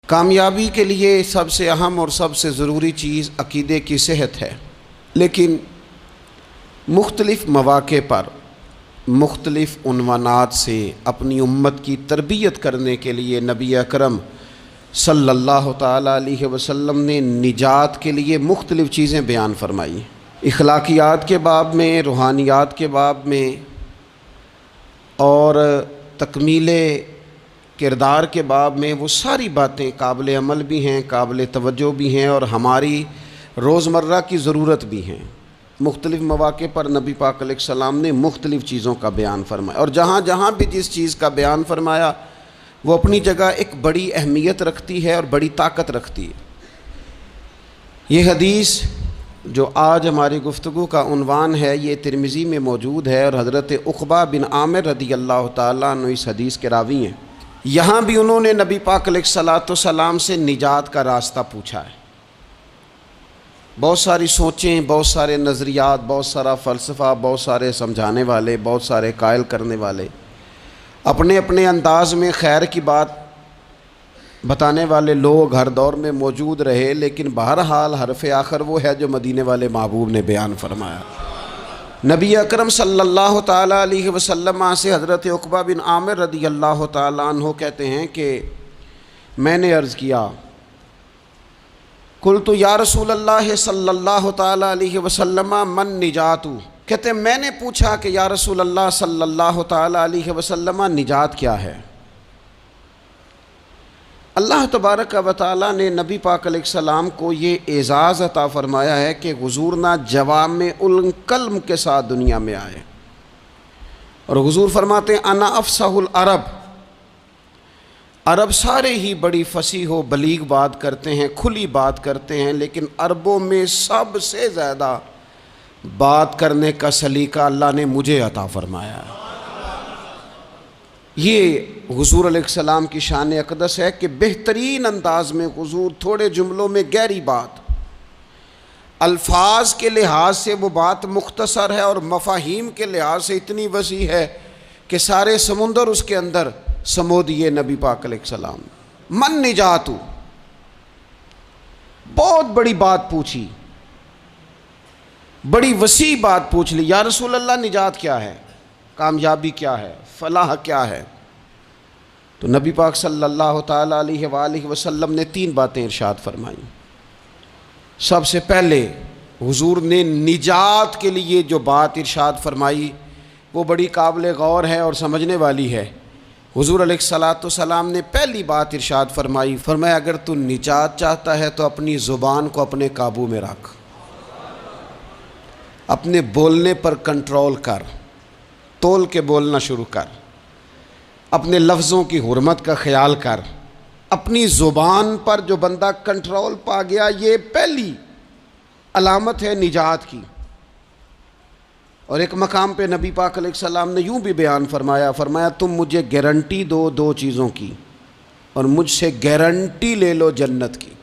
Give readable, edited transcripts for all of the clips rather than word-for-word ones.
کامیابی کے لیے سب سے اہم اور سب سے ضروری چیز عقیدے کی صحت ہے، لیکن مختلف مواقع پر مختلف عنوانات سے اپنی امت کی تربیت کرنے کے لیے نبی اکرم صلی اللہ تعالیٰ علیہ وسلم نے نجات کے لیے مختلف چیزیں بیان فرمائی۔ اخلاقیات کے باب میں، روحانیات کے باب میں اور تکمیل کردار کے باب میں، وہ ساری باتیں قابل عمل بھی ہیں، قابل توجہ بھی ہیں اور ہماری روزمرہ کی ضرورت بھی ہیں۔ مختلف مواقع پر نبی پاک علیہ السلام نے مختلف چیزوں کا بیان فرمایا، اور جہاں جہاں بھی جس چیز کا بیان فرمایا وہ اپنی جگہ ایک بڑی اہمیت رکھتی ہے اور بڑی طاقت رکھتی ہے۔ یہ حدیث جو آج ہماری گفتگو کا عنوان ہے، یہ ترمذی میں موجود ہے اور حضرت عقبہ بن عامر رضی اللہ تعالیٰ عنہ اس حدیث کے راوی ہیں۔ یہاں بھی انہوں نے نبی پاک علیہ السلام سے نجات کا راستہ پوچھا ہے۔ بہت ساری سوچیں، بہت سارے نظریات، بہت سارا فلسفہ، بہت سارے سمجھانے والے، بہت سارے قائل کرنے والے، اپنے اپنے انداز میں خیر کی بات بتانے والے لوگ ہر دور میں موجود رہے، لیکن بہرحال حرف آخر وہ ہے جو مدینے والے محبوب نے بیان فرمایا۔ نبی اکرم صلی اللہ تعالیٰ علیہ وسلم سے حضرت عقبہ بن عامر رضی اللہ تعالیٰ عنہ کہتے ہیں کہ میں نے عرض کیا، قلت یا رسول اللہ صلی اللہ تعالیٰ علیہ وسلم من نجات، کہتے ہیں میں نے پوچھا کہ یا رسول اللہ صلی اللہ تعالیٰ علیہ وسلم نجات کیا ہے؟ اللہ تبارک و تعالیٰ نے نبی پاک علیہ السلام کو یہ اعزاز عطا فرمایا ہے کہ حضور نہ جوامع الکلم کے ساتھ دنیا میں آئے، اور حضور فرماتے ہیں انا افصح العرب، عرب سارے ہی بڑی فصیح و بلیغ بات کرتے ہیں، کھلی بات کرتے ہیں، لیکن عربوں میں سب سے زیادہ بات کرنے کا سلیقہ اللہ نے مجھے عطا فرمایا ہے۔ یہ حضور علیہ السلام کی شان اقدس ہے کہ بہترین انداز میں حضور تھوڑے جملوں میں گہری بات، الفاظ کے لحاظ سے وہ بات مختصر ہے اور مفاہیم کے لحاظ سے اتنی وسیع ہے کہ سارے سمندر اس کے اندر سمو دیے نبی پاک علیہ السلام۔ من نجات، بہت بڑی بات پوچھی، بڑی وسیع بات پوچھ لی، یا رسول اللہ نجات کیا ہے، کامیابی کیا ہے، فلاح کیا ہے؟ تو نبی پاک صلی اللہ تعالیٰ علیہ وآلہ وسلم نے 3 باتیں ارشاد فرمائیں۔ سب سے پہلے حضور نے نجات کے لیے جو بات ارشاد فرمائی وہ بڑی قابل غور ہے اور سمجھنے والی ہے۔ حضور علیہ السلام نے پہلی بات ارشاد فرمائی، فرمایا اگر تو نجات چاہتا ہے تو اپنی زبان کو اپنے قابو میں رکھ، اپنے بولنے پر کنٹرول کر، تول کے بولنا شروع کر، اپنے لفظوں کی حرمت کا خیال کر۔ اپنی زبان پر جو بندہ کنٹرول پا گیا، یہ پہلی علامت ہے نجات کی۔ اور ایک مقام پہ نبی پاک علیہ السلام نے یوں بھی بیان فرمایا، فرمایا تم مجھے گارنٹی دو 2 چیزوں کی، اور مجھ سے گارنٹی لے لو جنت کی۔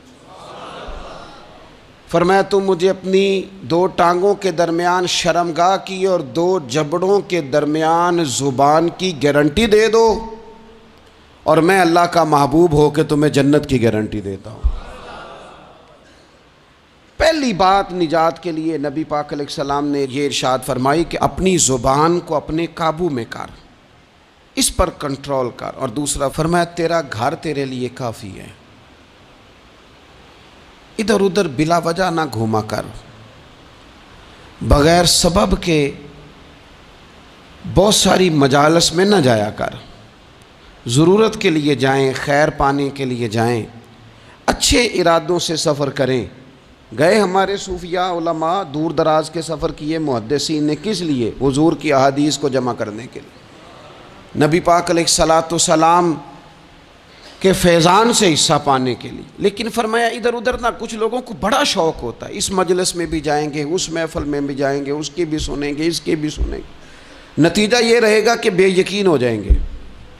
فرمایا تم مجھے اپنی 2 ٹانگوں کے درمیان شرمگاہ کی اور 2 جبڑوں کے درمیان زبان کی گارنٹی دے دو، اور میں اللہ کا محبوب ہو کے تمہیں جنت کی گارنٹی دیتا ہوں۔ پہلی بات نجات کے لیے نبی پاک علیہ السلام نے یہ ارشاد فرمائی کہ اپنی زبان کو اپنے قابو میں کر، اس پر کنٹرول کر۔ اور دوسرا فرمایا تیرا گھر تیرے لیے کافی ہے، ادھر ادھر بلا وجہ نہ گھوما کر، بغیر سبب کے بہت ساری مجالس میں نہ جایا کر، ضرورت کے لیے جائیں، خیر پانے کے لیے جائیں، اچھے ارادوں سے سفر کریں۔ گئے ہمارے صوفیاء علماء دور دراز کے سفر کیے محدثین نے، کس لیے؟ حضور کی احادیث کو جمع کرنے کے لیے، نبی پاک علیہ السلام کے فیضان سے حصہ پانے کے لیے۔ لیکن فرمایا ادھر ادھر نہ، کچھ لوگوں کو بڑا شوق ہوتا ہے، اس مجلس میں بھی جائیں گے، اس محفل میں بھی جائیں گے، اس کی بھی سنیں گے، اس کی بھی سنیں گے، نتیجہ یہ رہے گا کہ بے یقین ہو جائیں گے،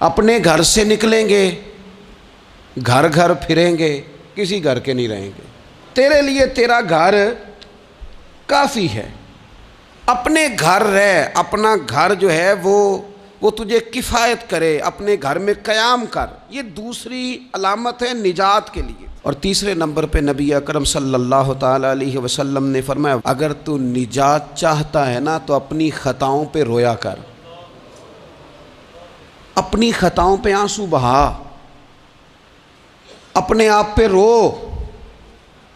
اپنے گھر سے نکلیں گے، گھر گھر پھریں گے، کسی گھر کے نہیں رہیں گے۔ تیرے لیے تیرا گھر کافی ہے، اپنے گھر رہ، اپنا گھر جو ہے وہ وہ تجھے کفایت کرے، اپنے گھر میں قیام کر، یہ دوسری علامت ہے نجات کے لیے۔ اور تیسرے نمبر پہ نبی اکرم صلی اللہ تعالیٰ علیہ وسلم نے فرمایا اگر تو نجات چاہتا ہے نا تو اپنی خطاؤں پہ رویا کر، اپنی خطاؤں پہ آنسو بہا، اپنے آپ پہ رو،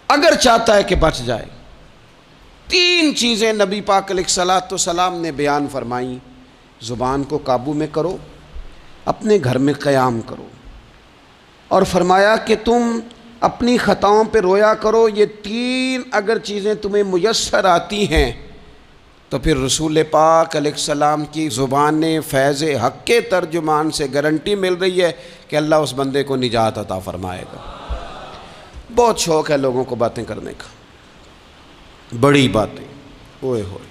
اگر چاہتا ہے کہ بچ جائے۔ تین چیزیں نبی پاک علیہ الصلوۃ والسلام نے بیان فرمائیں، زبان کو قابو میں کرو، اپنے گھر میں قیام کرو، اور فرمایا کہ تم اپنی خطاؤں پہ رویا کرو۔ یہ تین اگر چیزیں تمہیں میسر آتی ہیں تو پھر رسول پاک علیہ السلام کی زبان فیض حق کے ترجمان سے گارنٹی مل رہی ہے کہ اللہ اس بندے کو نجات عطا فرمائے گا۔ بہت شوق ہے لوگوں کو باتیں کرنے کا، بڑی باتیں، اوئے ہوئے،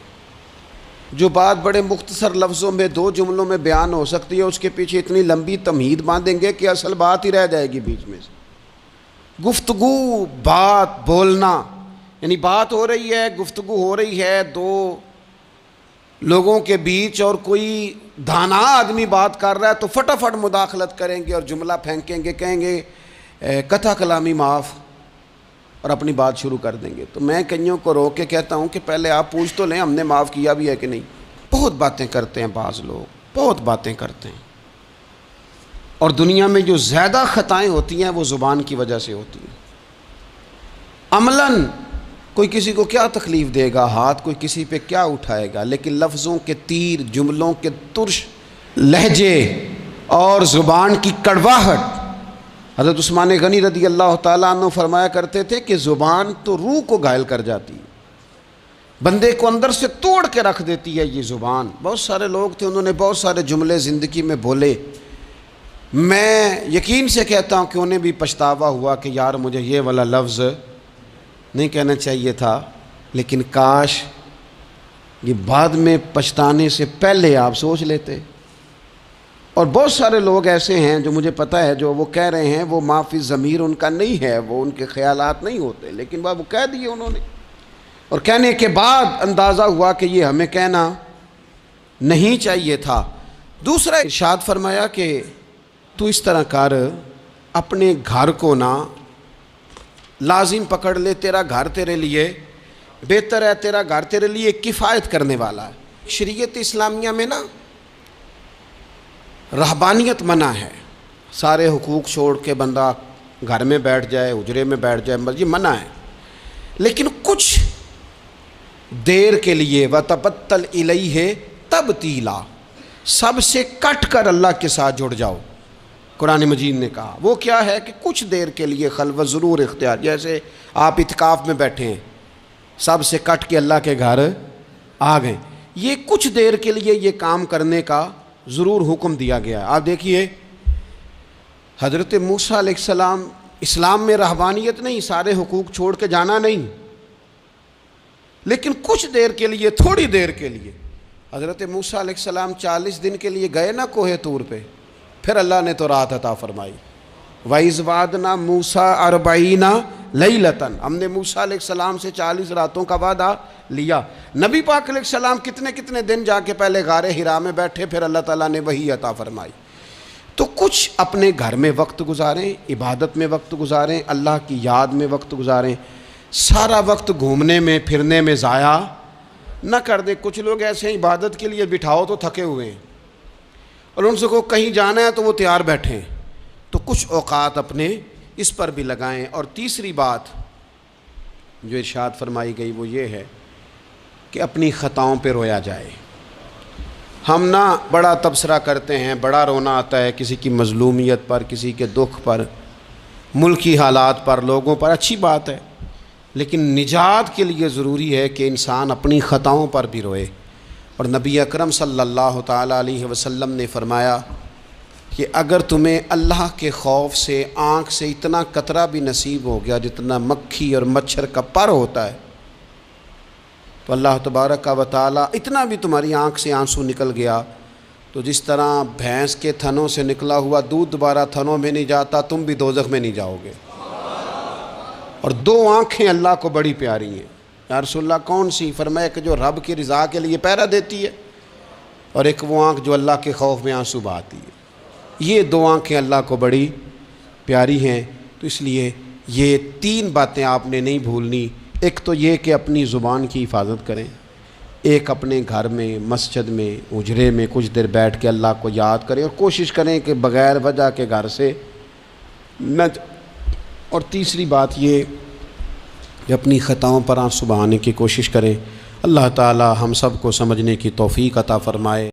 جو بات بڑے مختصر لفظوں میں دو جملوں میں بیان ہو سکتی ہے اس کے پیچھے اتنی لمبی تمہید باندھیں گے کہ اصل بات ہی رہ جائے گی بیچ میں سے۔ گفتگو، بات، بولنا، یعنی بات ہو رہی ہے، گفتگو ہو رہی ہے دو لوگوں کے بیچ، اور کوئی دانا آدمی بات کر رہا ہے تو فٹافٹ مداخلت کریں گے اور جملہ پھینکیں گے، کہیں گے قطع کلامی معاف، اور اپنی بات شروع کر دیں گے۔ تو میں کئیوں کو روک کے کہتا ہوں کہ پہلے آپ پوچھ تو لیں ہم نے معاف کیا بھی ہے کہ نہیں۔ بہت باتیں کرتے ہیں بعض لوگ، بہت باتیں کرتے ہیں، اور دنیا میں جو زیادہ خطائیں ہوتی ہیں وہ زبان کی وجہ سے ہوتی ہیں۔ عملاً کوئی کسی کو کیا تکلیف دے گا، ہاتھ کوئی کسی پہ کیا اٹھائے گا، لیکن لفظوں کے تیر، جملوں کے ترش لہجے اور زبان کی کڑواہٹ، حضرت عثمان غنی رضی اللہ تعالیٰ عنہ فرمایا کرتے تھے کہ زبان تو روح کو گھائل کر جاتی ہے، بندے کو اندر سے توڑ کے رکھ دیتی ہے یہ زبان۔ بہت سارے لوگ تھے، انہوں نے بہت سارے جملے زندگی میں بولے، میں یقین سے کہتا ہوں کہ انہیں بھی پچھتاوا ہوا کہ یار مجھے یہ والا لفظ نہیں کہنا چاہیے تھا، لیکن کاش یہ بعد میں پچھتانے سے پہلے آپ سوچ لیتے۔ اور بہت سارے لوگ ایسے ہیں جو مجھے پتہ ہے جو وہ کہہ رہے ہیں وہ معافی ضمیر ان کا نہیں ہے، وہ ان کے خیالات نہیں ہوتے، لیکن وہ کہہ دیے انہوں نے، اور کہنے کے بعد اندازہ ہوا کہ یہ ہمیں کہنا نہیں چاہیے تھا۔ دوسرا ارشاد فرمایا کہ تو اس طرح کر، اپنے گھر کو نہ لازم پکڑ لے، تیرا گھر تیرے لیے بہتر ہے، تیرا گھر تیرے لیے کفایت کرنے والا ہے۔ شریعت اسلامیہ میں نا رہبانیت منع ہے، سارے حقوق چھوڑ کے بندہ گھر میں بیٹھ جائے، حجرے میں بیٹھ جائے، یہ منع ہے، لیکن کچھ دیر کے لیے وَتَبَتَّلْ إِلَيْهِ تَبْتِيلًا، سب سے کٹ کر اللہ کے ساتھ جڑ جاؤ۔ قرآن مجید نے کہا وہ کیا ہے کہ کچھ دیر کے لیے خلوت ضرور اختیار، جیسے آپ اعتکاف میں بیٹھے ہیں، سب سے کٹ کے اللہ کے گھر آ گئے، یہ کچھ دیر کے لیے یہ کام کرنے کا ضرور حکم دیا گیا ہے۔ آپ دیکھیے حضرت موسیٰ علیہ السلام، اسلام میں رہبانیت نہیں، سارے حقوق چھوڑ کے جانا نہیں، لیکن کچھ دیر کے لیے، تھوڑی دیر کے لیے حضرت موسیٰ علیہ السلام 40 دن کے لیے گئے نا کوہ طور پہ، پھر اللہ نے تو رات عطا فرمائی۔ وَإِذْ وَعَدْنَا مُوسَىٰ 40 لَيْلَةً، ہم نے موسیٰ علیہ السلام سے 40 راتوں کا وعدہ لیا۔ نبی پاک علیہ السلام کتنے کتنے دن جا کے پہلے غار حرا میں بیٹھے، پھر اللہ تعالیٰ نے وحی عطا فرمائی۔ تو کچھ اپنے گھر میں وقت گزاریں، عبادت میں وقت گزاریں، اللہ کی یاد میں وقت گزاریں، سارا وقت گھومنے میں پھرنے میں ضائع نہ کر دیں۔ کچھ لوگ ایسے ہیں عبادت کے لیے بٹھاؤ تو تھکے ہوئے ہیں، اور ان سے کو کہیں جانا ہے تو وہ تیار بیٹھے ہیں، تو کچھ اوقات اپنے اس پر بھی لگائیں۔ اور تیسری بات جو ارشاد فرمائی گئی وہ یہ ہے کہ اپنی خطاؤں پہ رویا جائے۔ ہم نہ بڑا تبصرہ کرتے ہیں، بڑا رونا آتا ہے کسی کی مظلومیت پر، کسی کے دکھ پر، ملکی حالات پر، لوگوں پر، اچھی بات ہے، لیکن نجات کے لیے ضروری ہے کہ انسان اپنی خطاؤں پر بھی روئے۔ اور نبی اکرم صلی اللہ تعالیٰ علیہ وسلم نے فرمایا کہ اگر تمہیں اللہ کے خوف سے آنکھ سے اتنا قطرہ بھی نصیب ہو گیا جتنا مکھی اور مچھر کا پر ہوتا ہے، تو اللہ تبارک و تعالیٰ اتنا بھی تمہاری آنکھ سے آنسو نکل گیا تو جس طرح بھینس کے تھنوں سے نکلا ہوا دودھ دوبارہ تھنوں میں نہیں جاتا، تم بھی دوزخ میں نہیں جاؤ گے۔ اور 2 آنکھیں اللہ کو بڑی پیاری ہیں۔ یا رسول اللہ کون سی؟ فرمایا کہ جو رب کی رضا کے لیے پہرا دیتی ہے، اور ایک وہ آنکھ جو اللہ کے خوف میں آنسو بہاتی ہے۔ یہ دو آنکھیں اللہ کو بڑی پیاری ہیں، تو اس لیے یہ تین باتیں آپ نے نہیں بھولنی۔ ایک تو یہ کہ اپنی زبان کی حفاظت کریں، ایک اپنے گھر میں، مسجد میں، اجرے میں کچھ دیر بیٹھ کے اللہ کو یاد کریں اور کوشش کریں کہ بغیر وجہ کے گھر سے نہ اور تیسری بات یہ کہ اپنی خطاؤں پر آنسو بہانے کی کوشش کریں۔ اللہ تعالی ہم سب کو سمجھنے کی توفیق عطا فرمائے۔